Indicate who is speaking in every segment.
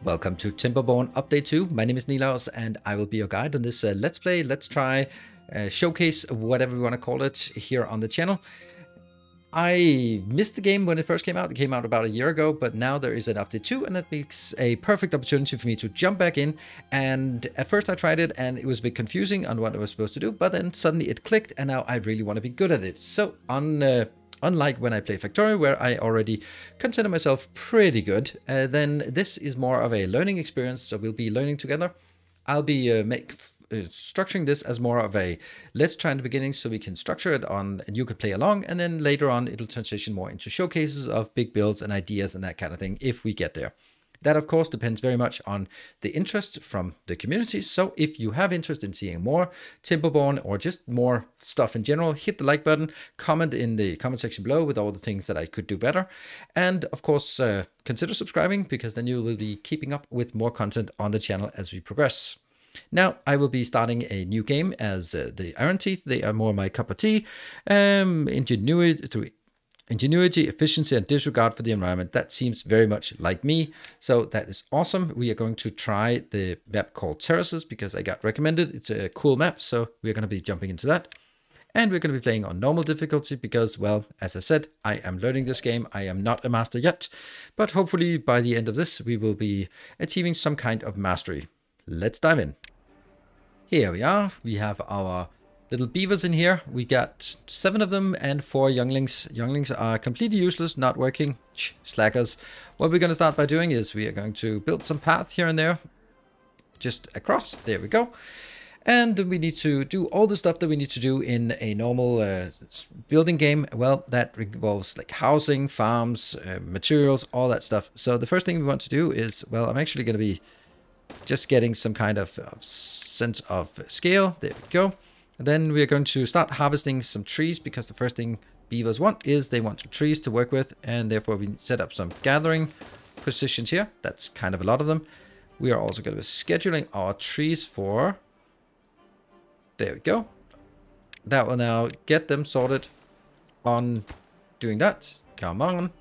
Speaker 1: Welcome to Timberborn Update 2. My name is Nilaus and I will be your guide on this Let's Play, Let's Try, Showcase, whatever we want to call it here on the channel. I missed the game when it first came out. It came out about a year ago, but now there is an Update 2 and that makes a perfect opportunity for me to jump back in. And at first I tried it and it was a bit confusing on what I was supposed to do, but then suddenly it clicked and now I really want to be good at it. So unlike when I play Factorio, where I already consider myself pretty good, then this is more of a learning experience, so we'll be learning together. I'll be structuring this as more of a let's try in the beginning so we can structure it on and you can play along, and then later on it'll transition more into showcases of big builds and ideas and that kind of thing if we get there. That, of course, depends very much on the interest from the community. So if you have interest in seeing more Timberborn or just more stuff in general, hit the like button, comment in the comment section below with all the things that I could do better. And of course, consider subscribing, because then you will be keeping up with more content on the channel as we progress. Now, I will be starting a new game as the Iron Teeth. They are more my cup of tea. Ingenuity, efficiency, and disregard for the environment. That seems very much like me. So that is awesome. We are going to try the map called Terraces because I got recommended. It's a cool map, so we're going to be jumping into that. And we're going to be playing on normal difficulty because, well, as I said, I am learning this game. I am not a master yet, but hopefully by the end of this, we will be achieving some kind of mastery. Let's dive in. Here we are. We have our little beavers in here. We got 7 of them and 4 younglings. Younglings are completely useless, not working. Slackers. What we're going to start by doing is we are going to build some paths here and there. Just across. There we go. And we need to do all the stuff that we need to do in a normal building game. Well, that involves like housing, farms, materials, all that stuff. So the first thing we want to do is, well, I'm actually going to be just getting some kind of sense of scale. There we go. And then we're going to start harvesting some trees, because the first thing beavers want is they want some trees to work with, and therefore we set up some gathering positions here. That's kind of a lot of them. We are also going to be scheduling our trees for... There we go. That will now get them sorted on doing that. Come on.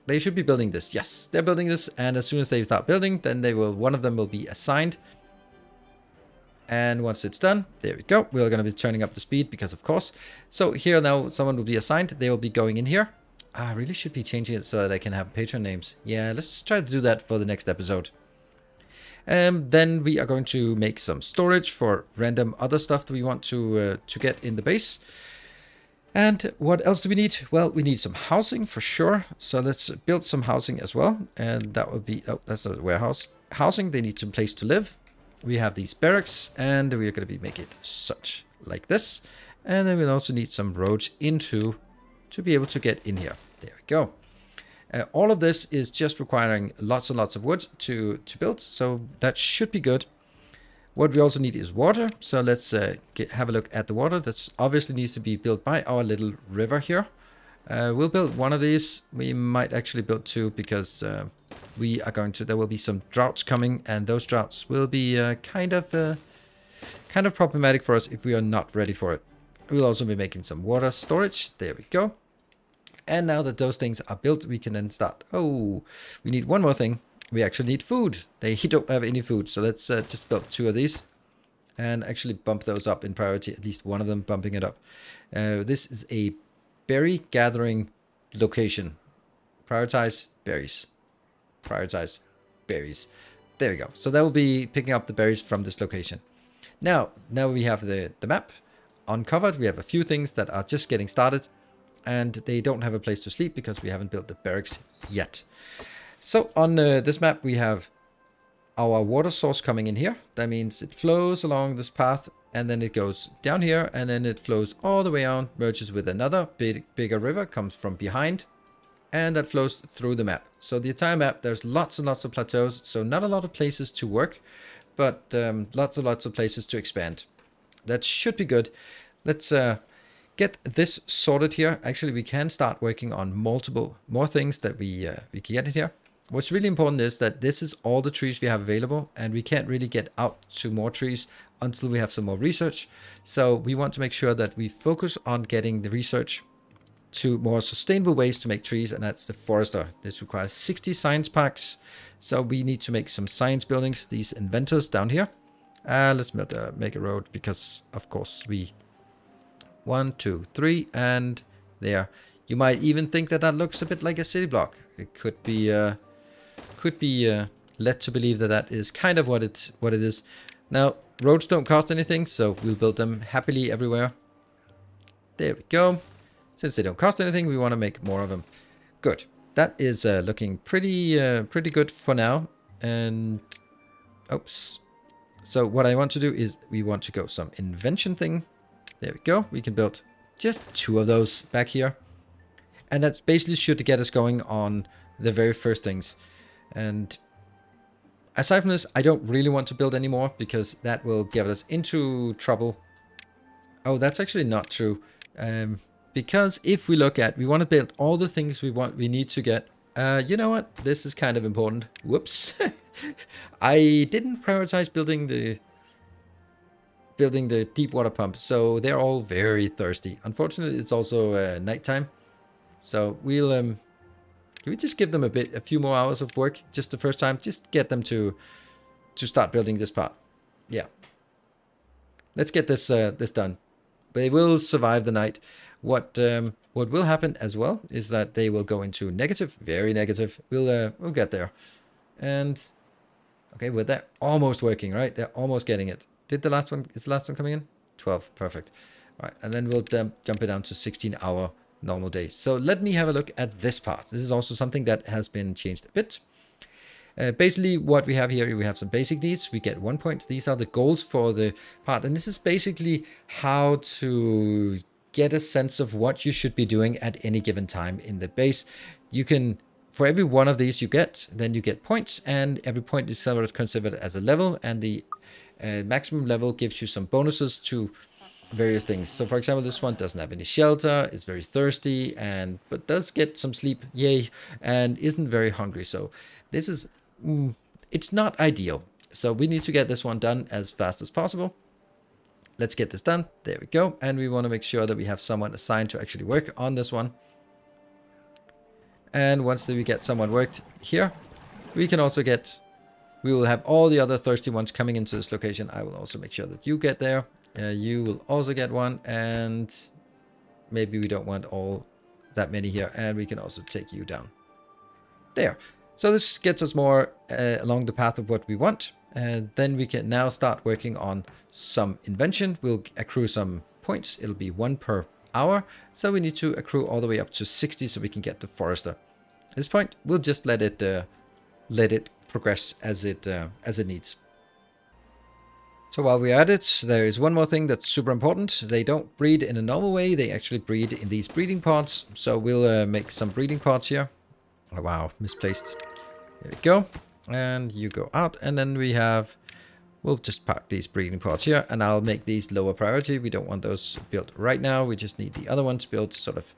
Speaker 1: They should be building this. Yes, they're building this, and as soon as they start building, then they will, one of them will be assigned. And once it's done, there we go. We're going to be turning up the speed because, of course. So here now, someone will be assigned. They will be going in here. I really should be changing it so that I can have patron names. Yeah, let's try to do that for the next episode. Then we are going to make some storage for random other stuff that we want to get in the base. And what else do we need? Well, we need some housing for sure. So let's build some housing as well. And that will be, oh, that's not a warehouse. Housing, they need some place to live. We have these barracks, and we are going to be making it such like this. And then we'll also need some roads into to be able to get in here. There we go. All of this is just requiring lots and lots of wood to build, so that should be good. What we also need is water, so let's have a look at the water. That obviously needs to be built by our little river here. We'll build one of these. We might actually build 2 because we are going to, there will be some droughts coming, and those droughts will be kind of problematic for us if we are not ready for it. We'll also be making some water storage. There we go. And now that those things are built, we can then start. Oh, we need one more thing. We actually need food. They don't have any food, so let's just build 2 of these and actually bump those up in priority, at least one of them bumping it up. This is a berry gathering location. Prioritize berries. Prioritize berries. There we go. So that will be picking up the berries from this location. Now we have the map uncovered. We have a few things that are just getting started, and they don't have a place to sleep because we haven't built the barracks yet. So on this map, we have our water source coming in here. That means it flows along this path, and then it goes down here, and then it flows all the way on, merges with another bigger river, comes from behind, and that flows through the map. So the entire map, there's lots and lots of plateaus, so not a lot of places to work, but lots and lots of places to expand. That should be good. Let's get this sorted here. Actually, we can start working on more things that we can get in here. What's really important is that this is all the trees we have available, and we can't really get out to more trees until we have some more research. So we want to make sure that we focus on getting the research to more sustainable ways to make trees, and that's the forester. This requires 60 science packs, so we need to make some science buildings, these inventors down here. Let's make a road, because of course we 1, 2, 3, and there. You might even think that that looks a bit like a city block. It could be led to believe that that is kind of what it is. Now, roads don't cost anything, so we'll build them happily everywhere. There we go. Since they don't cost anything, we want to make more of them. Good. That is looking pretty good for now. And oops. So what I want to do is we want to go some invention thing. There we go. We can build just 2 of those back here. And that basically should get us going on the very first things. And aside from this, I don't really want to build anymore, because that will get us into trouble. Oh, that's actually not true. Because if we look at, we want to build all the things we need to get. You know what? This is kind of important. Whoops. I didn't prioritize building the deep water pump, so they're all very thirsty. Unfortunately, it's also nighttime, so we'll can we just give them a few more hours of work just the first time, just get them to start building this part. Yeah, let's get this this done. They will survive the night. What will happen as well is that they will go into negative, very negative. We'll get there, and okay, well, they're almost working, right? They're almost getting it. Is the last one coming in? 12, perfect. All right, and then we'll jump it down to 16-hour normal day. So let me have a look at this part. This is also something that has been changed a bit. Basically, what we have here, we have some basic needs. We get 1 point. These are the goals for the part, and this is basically how to get a sense of what you should be doing at any given time in the base. You can, for every one of these you get points, and every point is sort of considered as a level, and the maximum level gives you some bonuses to various things. So for example, this one doesn't have any shelter, is very thirsty, but does get some sleep, yay, and isn't very hungry. So this is, it's not ideal. So we need to get this one done as fast as possible. Let's get this done. There we go. And we want to make sure that we have someone assigned to actually work on this one. And once we get someone worked here, we can also get, we will have all the other thirsty ones coming into this location. I will also make sure that you get there. You will also get one, and maybe we don't want all that many here. And we can also take you down there. So this gets us more along the path of what we want. And then we can now start working on some invention. We'll accrue some points. It'll be 1 per hour. So we need to accrue all the way up to 60 so we can get the forester. At this point, we'll just let it progress as it needs. So while we're at it, there is one more thing that's super important. They don't breed in a normal way. They actually breed in these breeding pods. So we'll make some breeding pods here. Oh, wow, misplaced. There we go. And you go out, and then we'll just park these breeding pods here, and I'll make these lower priority. We don't want those built right now. We just need the other ones built sort of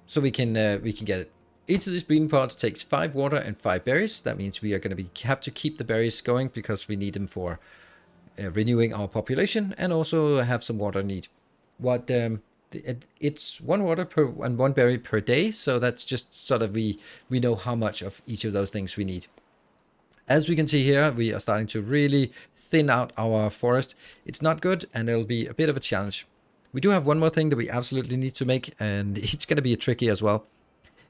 Speaker 1: so we can get it. Each of these breeding pods takes 5 water and 5 berries. That means we are going to have to keep the berries going because we need them for renewing our population, and also have some water need. It's 1 water and 1 berry per day, so that's just sort of we know how much of each of those things we need. As we can see here, we are starting to really thin out our forest. It's not good, and it'll be a bit of a challenge. We do have one more thing that we absolutely need to make, and it's going to be tricky as well.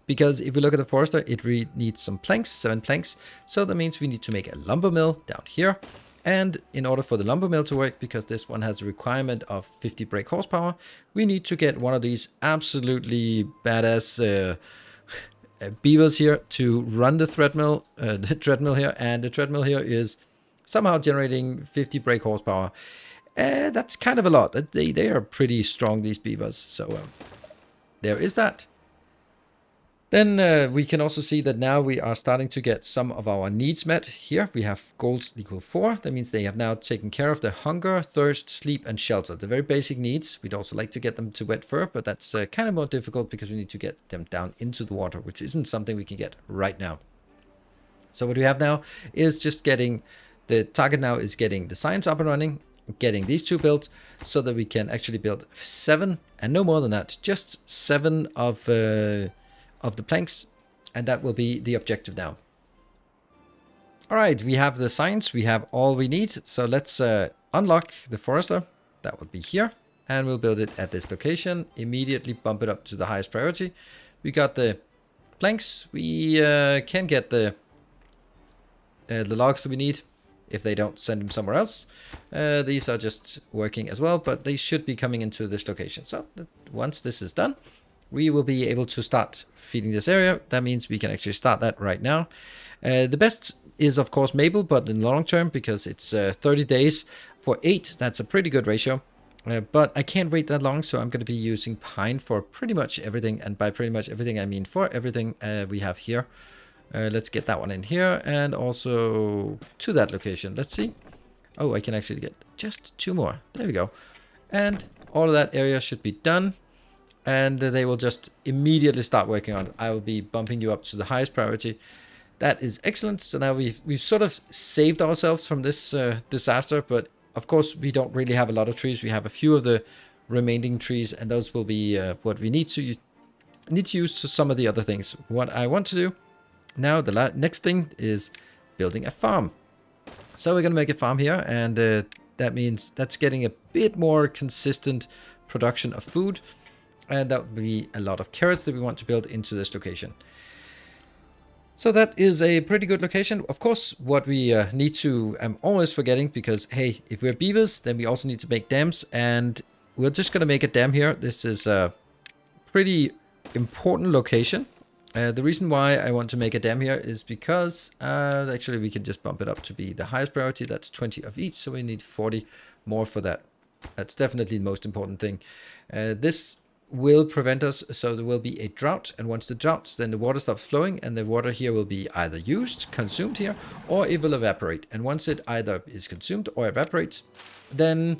Speaker 1: Because if we look at the forester, it really needs some planks, 7 planks. So that means we need to make a lumber mill down here. And in order for the lumber mill to work, because this one has a requirement of 50 brake horsepower, we need to get one of these absolutely badass beavers here to run the treadmill here. And the treadmill here is somehow generating 50 brake horsepower. That's kind of a lot. They are pretty strong, these beavers. So there is that. Then we can also see that now we are starting to get some of our needs met. Here we have goals equal 4. That means they have now taken care of the hunger, thirst, sleep, and shelter. The very basic needs. We'd also like to get them to wet fur, but that's kind of more difficult because we need to get them down into the water, which isn't something we can get right now. So what we have now is just getting, the target now is getting the science up and running, getting these two built so that we can actually build 7 and no more than that, just 7 of the planks, and that will be the objective now. All right, we have the signs, we have all we need, so let's unlock the forester. That will be here, and we'll build it at this location. Immediately bump it up to the highest priority. We got the planks. We can get the logs that we need if they don't send them somewhere else. These are just working as well, but they should be coming into this location. So once this is done, we will be able to start feeding this area. That means we can actually start that right now. The best is of course maple, but in the long term, because it's 30 days for 8, that's a pretty good ratio. But I can't wait that long, so I'm going to be using pine for pretty much everything. And by pretty much everything, I mean for everything we have here. Let's get that one in here and also to that location. Let's see. Oh, I can actually get just 2 more. There we go. And all of that area should be done. And they will just immediately start working on it. I will be bumping you up to the highest priority. That is excellent. So now we've sort of saved ourselves from this disaster, but of course we don't really have a lot of trees. We have a few of the remaining trees, and those will be what we need to use to some of the other things. What I want to do now, the next thing is building a farm. So we're going to make a farm here, and that means that's getting a bit more consistent production of food, and that would be a lot of carrots that we want to build into this location. So that is a pretty good location. Of course, what we need to, I'm always forgetting, because hey, if we're beavers, then we also need to make dams, and we're just going to make a dam here. This is a pretty important location. The reason why I want to make a dam here is because actually we can just bump it up to be the highest priority. That's 20 of each, so we need 40 more for that. That's definitely the most important thing. This will prevent us, so there will be a drought, and once the droughts, then the water stops flowing, and the water here will be either used, consumed here, or it will evaporate. And once it either is consumed or evaporates, then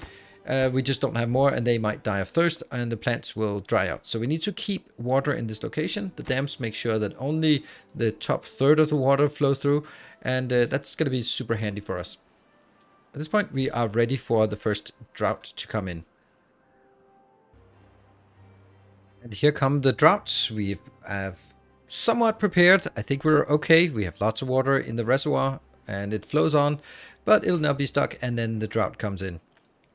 Speaker 1: we just don't have more, and they might die of thirst, and the plants will dry out. So we need to keep water in this location. The dams make sure that only the top third of the water flows through, and that's going to be super handy for us. At this point, we are ready for the first drought to come in. And here come the droughts. We have somewhat prepared. I think we're okay. We have lots of water in the reservoir and it flows on, but it'll now be stuck, and then the drought comes in.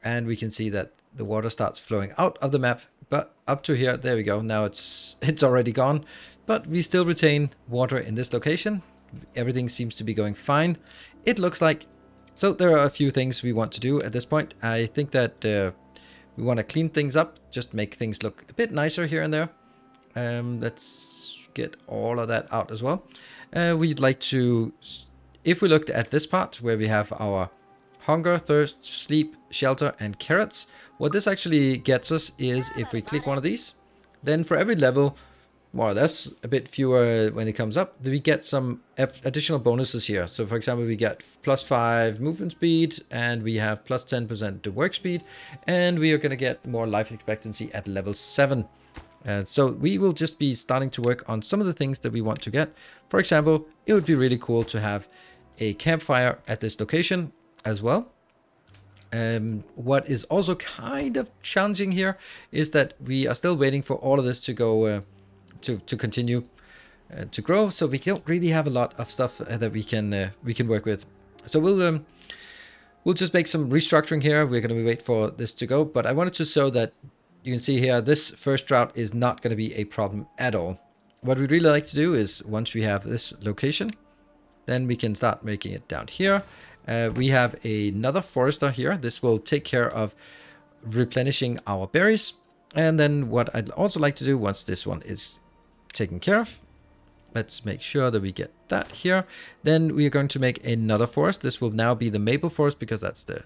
Speaker 1: And we can see that the water starts flowing out of the map, but up to here, there we go. Now it's already gone, but we still retain water in this location. Everything seems to be going fine, it looks like. So there are a few things we want to do at this point. I think that we want to clean things up, just make things look a bit nicer here and there. Let's get all of that out as well. We'd like to, if we looked at this part where we have our hunger, thirst, sleep, shelter, and carrots, what this actually gets us is if we click one of these, then for every level, more or less, a bit fewer when it comes up, we get some additional bonuses here. So for example, we get +5 movement speed, and we have +10% the work speed, and we are going to get more life expectancy at level 7. So we will just be starting to work on some of the things that we want to get. For example, it would be really cool to have a campfire at this location as well. What is also kind of challenging here is that we are still waiting for all of this to go to continue to grow, so we don't really have a lot of stuff that we can work with. So we'll just make some restructuring here. We're going to wait for this to go, but I wanted to show that you can see here this first drought is not going to be a problem at all. What we'd really like to do is, once we have this location, then we can start making it down here. We have another forester here. This will take care of replenishing our berries. And then what I'd also like to do, once this one is taken care of, let's make sure that we get that here. Then we are going to make another forest. This will now be the maple forest, because that's the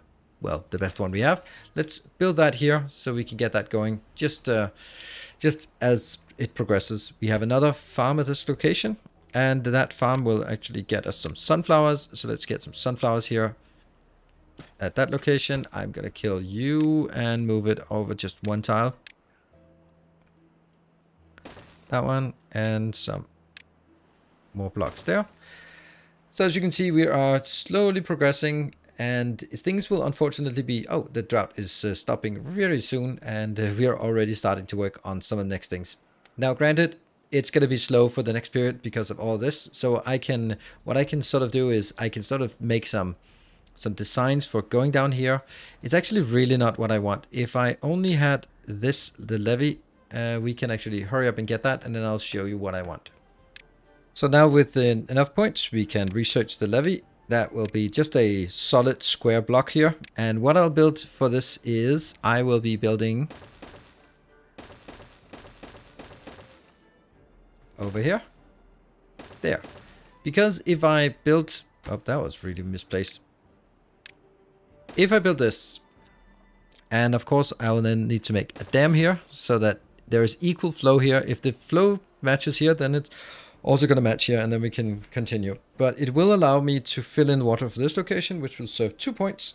Speaker 1: best one we have. Let's build that here so we can get that going just as it progresses. We have another farm at this location, and that farm will actually get us some sunflowers. So let's get some sunflowers here at that location. I'm going to kill you and move it over just one tile. That one, and some more blocks there. So as you can see, we are slowly progressing, And things will unfortunately be, oh, the drought is stopping very soon, and we are already starting to work on some of the next things. Now, granted, it's going to be slow for the next period because of all this. So what I can sort of do is I can sort of make some designs for going down here. It's actually really not what I want. If I only had this, the levee, we can actually hurry up and get that, and then I'll show you what I want. So now with enough points, we can research the levee. That will be just a solid square block here. And what I'll build for this is I will be building over here. There. Because if I build... Oh, that was really misplaced. If I build this, and of course I will then need to make a dam here so that there is equal flow here. If the flow matches here, then it's also going to match here, and then we can continue. But it will allow me to fill in water for this location, which will serve 2 points.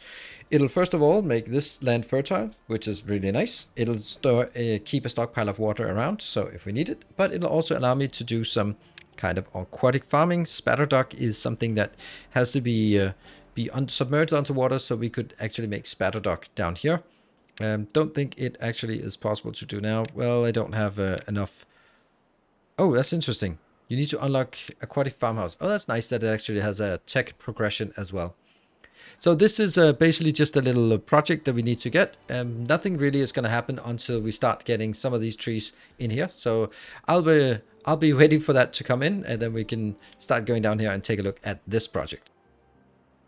Speaker 1: It'll first of all make this land fertile, which is really nice. It'll store, keep a stockpile of water around, so if we need it. But it'll also allow me to do some kind of aquatic farming. Spatter dock is something that has to be submerged onto water, so we could actually make spatter dock down here. Don't think it actually is possible to do now. Well, I don't have enough. Oh, that's interesting. You need to unlock aquatic farmhouse. Oh, that's nice that it actually has a tech progression as well. So this is basically just a little project that we need to get. Nothing really is going to happen until we start getting some of these trees in here. So I'll be waiting for that to come in, and then we can start going down here and take a look at this project.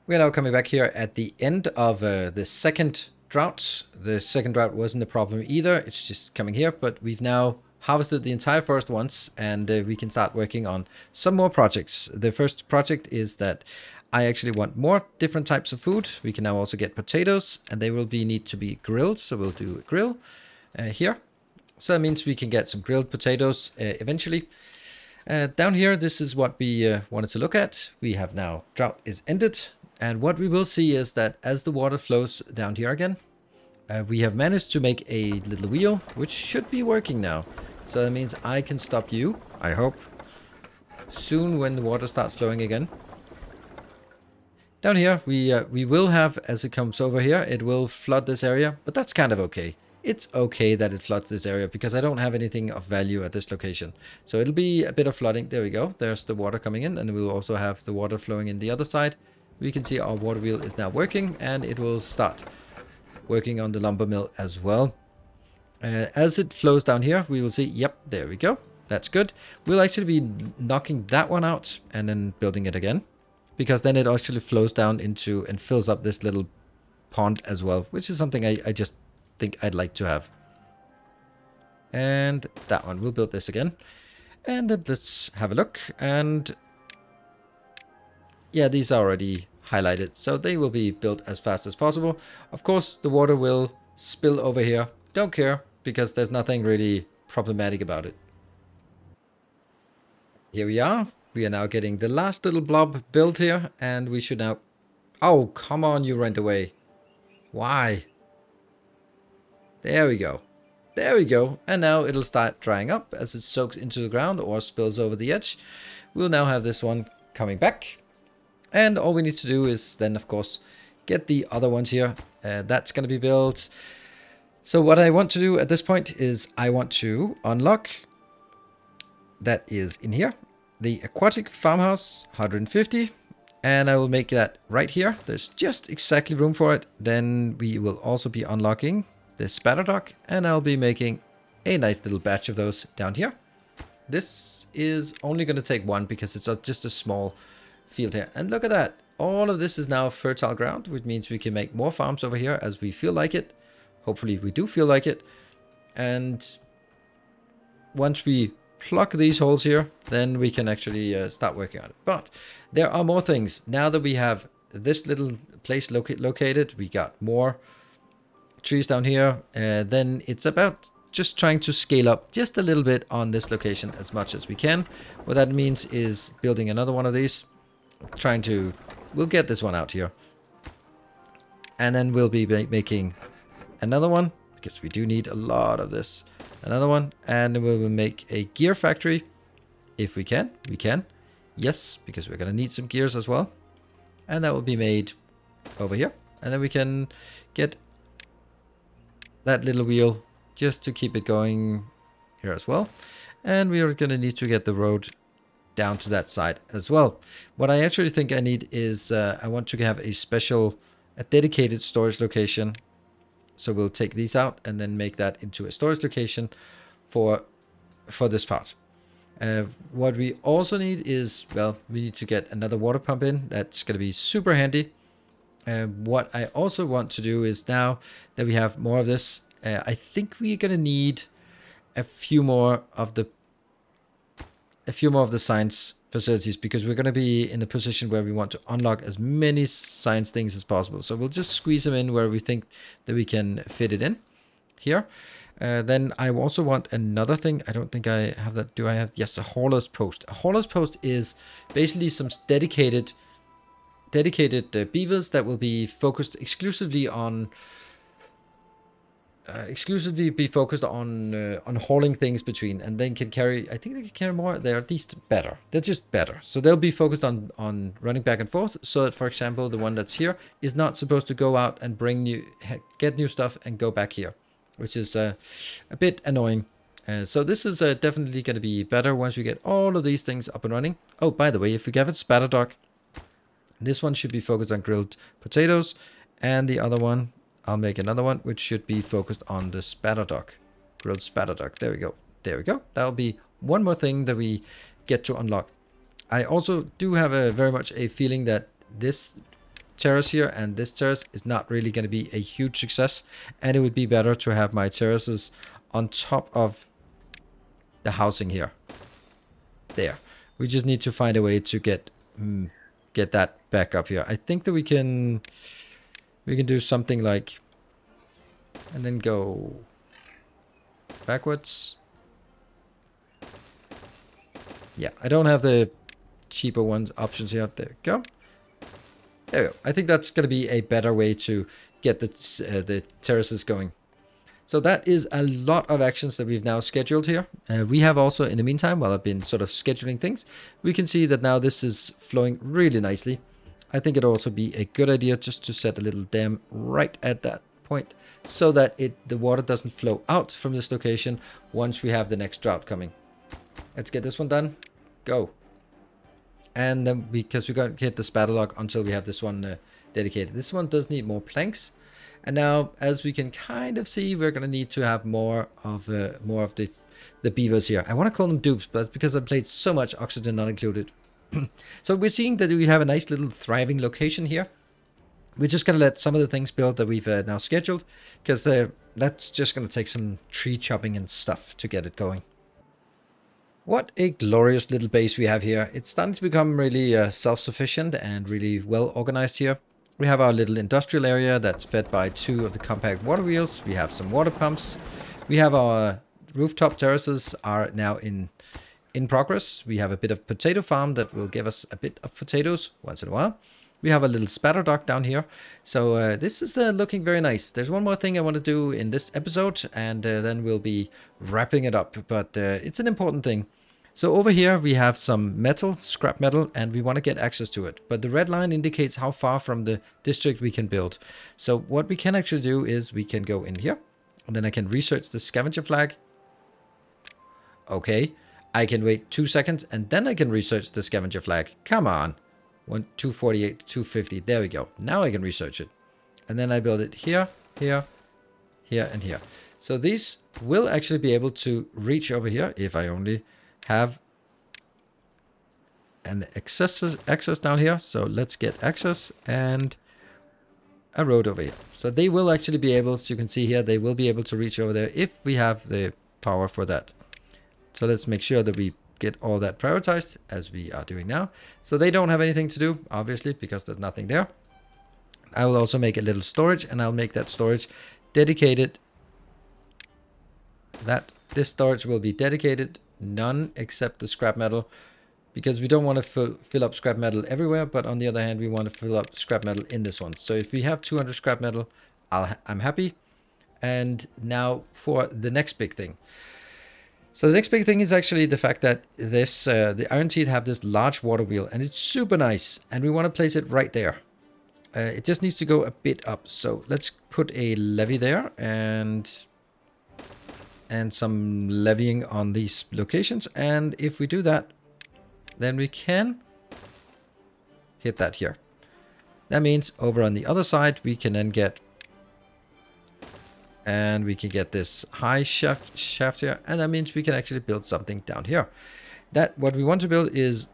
Speaker 1: We're now coming back here at the end of the second drought. The second drought wasn't a problem either. It's just coming here, but we've now harvested the entire forest once, and we can start working on some more projects. The first project is that I actually want more different types of food. We can now also get potatoes, and they will need to be grilled. So we'll do a grill here. So that means we can get some grilled potatoes eventually. Down here, this is what we wanted to look at. We have now drought is ended. And what we will see is that as the water flows down here again, we have managed to make a little wheel, which should be working now. So that means I can stop you, I hope, soon when the water starts flowing again. Down here, we will have, as it comes over here, it will flood this area, but that's kind of okay. It's okay that it floods this area because I don't have anything of value at this location. So it'll be a bit of flooding. There we go. There's the water coming in, and we'll also have the water flowing in the other side. We can see our water wheel is now working, and it will start working on the lumber mill as well. As it flows down here, we will see, yep, there we go. That's good. We'll actually be knocking that one out and then building it again, because then it actually flows down into and fills up this little pond as well, which is something I just think I'd like to have. And that one, we'll build this again. And let's have a look. And yeah, these are already highlighted, so they will be built as fast as possible. Of course, the water will spill over here. Don't care, because there's nothing really problematic about it. Here we are. We are now getting the last little blob built here, and we should now... Oh, come on, you went away. Why? There we go. There we go. And now it'll start drying up as it soaks into the ground or spills over the edge. We'll now have this one coming back. And all we need to do is then, of course, get the other ones here. That's going to be built. So what I want to do at this point is I want to unlock, that is in here, the aquatic farmhouse 150. And I will make that right here. There's just exactly room for it. Then we will also be unlocking the spatter dock. And I'll be making a nice little batch of those down here. This is only going to take one because it's just a small field here. And look at that. All of this is now fertile ground, which means we can make more farms over here as we feel like it. Hopefully we do feel like it. And once we plug these holes here, then we can actually start working on it. But there are more things. Now that we have this little place located, we got more trees down here. Then it's about just trying to scale up just a little bit on this location as much as we can. What that means is building another one of these. We'll get this one out here. And then we'll be making another one, because we do need a lot of this. Another one, and we will make a gear factory. If we can. Yes, because we're going to need some gears as well. And that will be made over here. And then we can get that little wheel just to keep it going here as well. And we are going to need to get the road down to that side as well. What I actually think I need is I want to have a dedicated storage location. So we'll take these out and then make that into a storage location for this part. What we also need is, well, we need to get another water pump in. That's going to be super handy. What I also want to do is, now that we have more of this, I think we're going to need a few more of the science facilities, because we're going to be in a position where we want to unlock as many science things as possible. So we'll just squeeze them in where we think that we can fit it in here. Then I also want another thing. I don't think I have that. Do I have? Yes, a hauler's post. A hauler's post is basically some dedicated beavers that will be focused exclusively on hauling things between, and then can carry, I think they can carry more. They're at least better. They're just better. So they'll be focused on running back and forth, so that, for example, the one that's here is not supposed to go out and get new stuff and go back here, which is a bit annoying. So this is definitely going to be better once we get all of these things up and running. Oh, by the way, if we give it spatter dock, this one should be focused on grilled potatoes, and the other one, I'll make another one which should be focused on the spatter dock, grilled spatter dock. There we go. There we go. That'll be one more thing that we get to unlock. I also do have very much a feeling that this terrace here and this terrace is not really going to be a huge success, and it would be better to have my terraces on top of the housing here. There. We just need to find a way to get that back up here. I think that we can do something like, and then go backwards. Yeah, I don't have the cheaper ones options here. There we go. There we go. I think that's going to be a better way to get the terraces going. So that is a lot of actions that we've now scheduled here. We have also, in the meantime, while I've been sort of scheduling things, we can see that now this is flowing really nicely. I think it'll also be a good idea just to set a little dam right at that point, so that the water doesn't flow out from this location once we have the next drought coming. Let's get this one done. Go. And then, because we're going to hit the spatter lock until we have this one dedicated. This one does need more planks. And now, as we can kind of see, we're going to need to have more of the beavers here. I want to call them dupes, but because I played so much oxygen not included. So we're seeing that we have a nice little thriving location here. We're just going to let some of the things build that we've now scheduled, because that's just going to take some tree chopping and stuff to get it going. What a glorious little base we have here. It's starting to become really self-sufficient and really well organized here. We have our little industrial area that's fed by 2 of the compact water wheels. We have some water pumps. We have our rooftop terraces are now in progress. We have a bit of potato farm that will give us a bit of potatoes once in a while. We have a little spatter dock down here. So this is looking very nice. There's one more thing I want to do in this episode, and then we'll be wrapping it up. But it's an important thing. So over here we have some metal, scrap metal, and we want to get access to it. But the red line indicates how far from the district we can build. So what we can actually do is we can go in here, and then I can research the scavenger flag. Okay. I can wait 2 seconds, and then I can research the scavenger flag. Come on. 248, 250. There we go. Now I can research it. And then I build it here, here, here, and here. So these will actually be able to reach over here if I only have an access down here. So let's get access and a road over here. So they will actually be able, as you can see here, they will be able to reach over there if we have the power for that. So let's make sure that we get all that prioritized, as we are doing now. So they don't have anything to do, obviously, because there's nothing there. I will also make a little storage, and I'll make that storage dedicated. This storage will be dedicated, none except the scrap metal, because we don't want to fill up scrap metal everywhere, but on the other hand, we want to fill up scrap metal in this one. So if we have 200 scrap metal, I'm happy. And now for the next big thing. So the next big thing is actually the fact that the Iron Teeth have this large water wheel, and it's super nice, and we want to place it right there. It just needs to go a bit up. So let's put a levee there and some levying on these locations. And if we do that, then we can hit that here. That means over on the other side, we can then get, and we can get this high shaft here. And that means we can actually build something down here. What we want to build is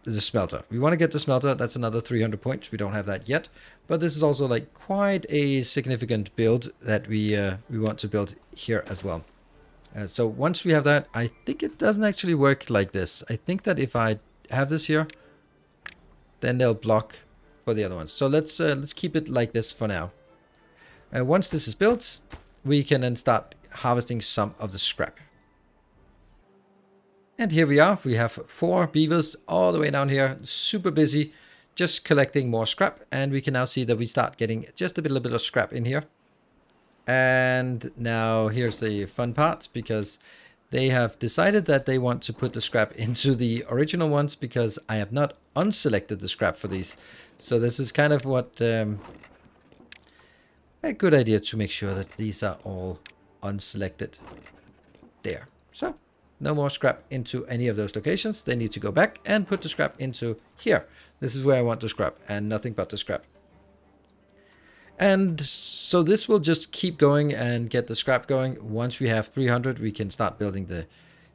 Speaker 1: the smelter. We want to get the smelter. That's another 300 points. We don't have that yet, but this is also like quite a significant build that we want to build here as well. So once we have that, I think it doesn't actually work like this. I think that if I have this here, then they'll block for the other ones. So let's keep it like this for now. Once this is built, we can then start harvesting some of the scrap. And here we are. We have 4 beavers all the way down here, super busy, just collecting more scrap. And we can now see that we start getting just a little bit of scrap in here. And now here's the fun part, because they have decided that they want to put the scrap into the original ones, because I have not unselected the scrap for these. So this is kind of what a good idea to make sure that these are all unselected there. So no more scrap into any of those locations. They need to go back and put the scrap into here. This is where I want the scrap and nothing but the scrap. And so this will just keep going and get the scrap going. Once we have 300, we can start building the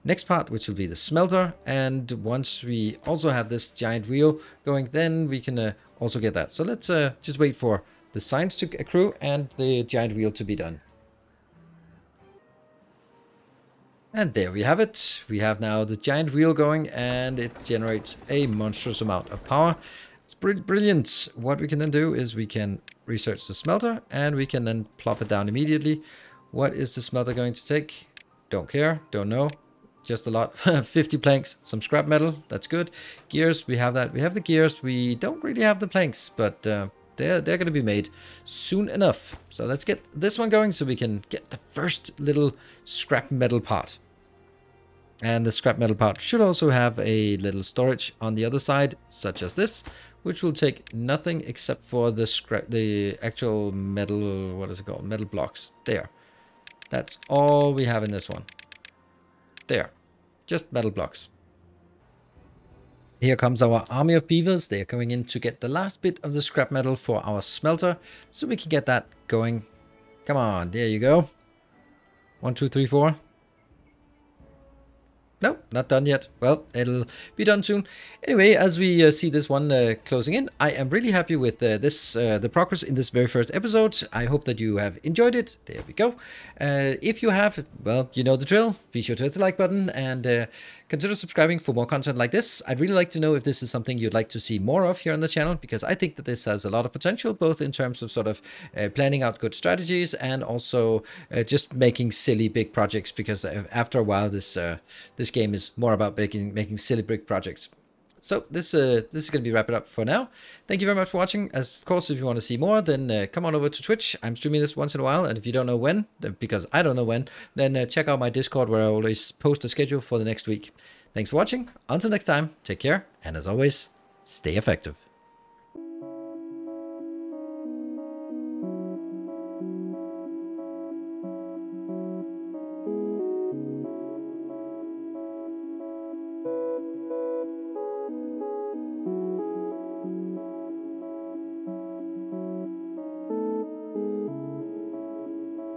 Speaker 1: next part, which will be the smelter. And once we also have this giant wheel going, then we can also get that. So let's just wait for the signs to accrue and the giant wheel to be done. And there we have it. We have now the giant wheel going, and it generates a monstrous amount of power. It's brilliant. What we can then do is we can research the smelter, and we can then plop it down immediately. What is the smelter going to take? Don't care, don't know. Just a lot. 50 planks, some scrap metal, that's good. Gears, we have that. We have the gears. We don't really have the planks, but they're going to be made soon enough. So let's get this one going so we can get the first little scrap metal part. And the scrap metal part should also have a little storage on the other side, such as this, which will take nothing except for the actual metal, what is it called? Metal blocks. There. That's all we have in this one. There. Just metal blocks. Here comes our army of beavers. They are coming in to get the last bit of the scrap metal for our smelter, so we can get that going. Come on, there you go. 1, 2, 3, 4. No, not done yet. Well, it'll be done soon. Anyway, as we see this one closing in, I am really happy with the progress in this very first episode. I hope that you have enjoyed it. There we go. If you have, well, you know the drill. Be sure to hit the like button and consider subscribing for more content like this. I'd really like to know if this is something you'd like to see more of here on the channel, because I think that this has a lot of potential, both in terms of sort of planning out good strategies and also just making silly big projects, because after a while this game is more about making silly big projects. So this is going to be wrap it up for now. Thank you very much for watching. Of course, if you want to see more, then come on over to Twitch. I'm streaming this once in a while, and if you don't know when, because I don't know when, then check out my Discord, where I always post a schedule for the next week. Thanks for watching. Until next time, take care, and as always, stay effective.